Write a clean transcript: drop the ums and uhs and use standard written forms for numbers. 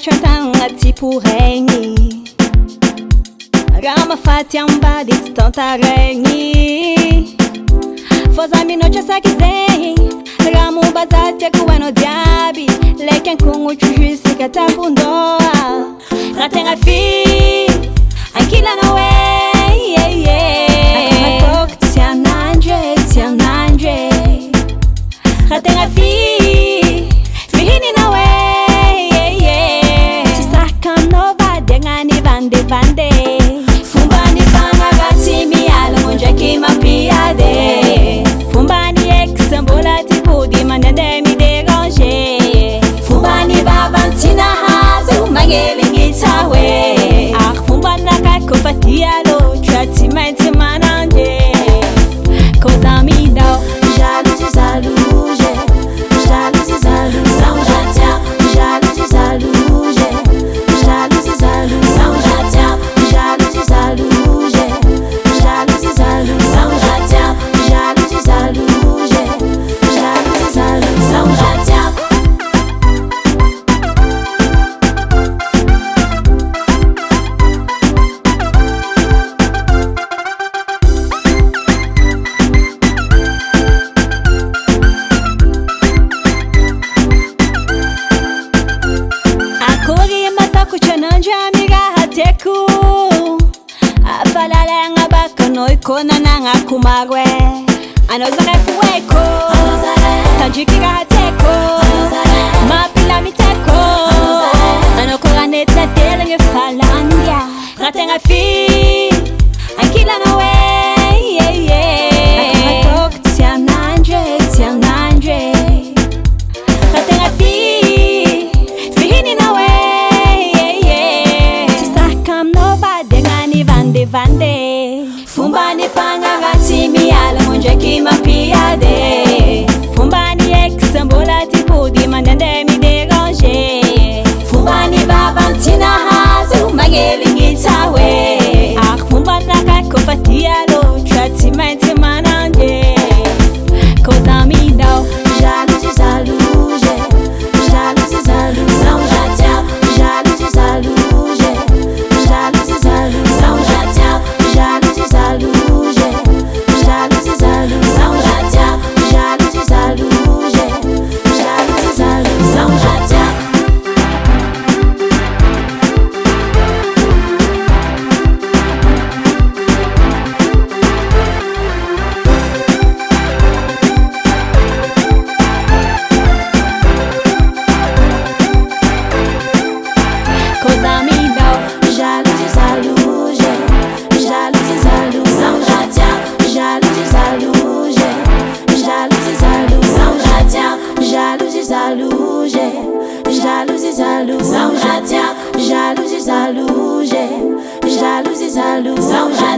Chantanga tipo regni Rama fati amba di tanta regni Fosa mi noche sa kizei Ramu bazate kuwano diabi Leken kungu chuju sikata bundoa Ratenga fi Ankila na we Akamakok tiananje Ratenga fi Fihini na we Vande Fumbani panga gati mi ala monja kima piade Fumbani exambola tipo di manende mi déranger Fumbani babantina haze umangele ngitawe Fumbana kakopati alo chati menti manande Koza mi dao Jalousie zalouje Jalousie zalouje Sans jatia Jalousie zalouje Jalousie zalouje Kona nanga kumagwe Anozare fueko Tajikira hateko Mapila miteko Anokora neta delenge falandia Ratenga fi Ankila na we Akamakok tiananje Ratenga fi Fihini na we Tisakam no badengani vande Fumbani panga gati mi ala monja kima piade Fumbani exambola tipo di manende mi déranger Fumbani babantina haze umangele ngitawe Fumbana kakopati alo chati menti manande Koza mi dao Jalousie zalouje Jalousie zalouje Sans jatia Jalousie zalouje Jalousie zalouje Sans jatia Jalousie zalouje Jalousie zalouje Sans jatia Jalousie zalouje Jalousie zalouje Sans jatia Koza mi dao Jalousie zalouje Jalousie zalouje Sans jatia Jalousie zalouje Jalousie zalouje Sans jatia Jalousie zalouje Jalousie zalouje Sans jatia Jalousie zalouje Jalousie zalouje Sans jatia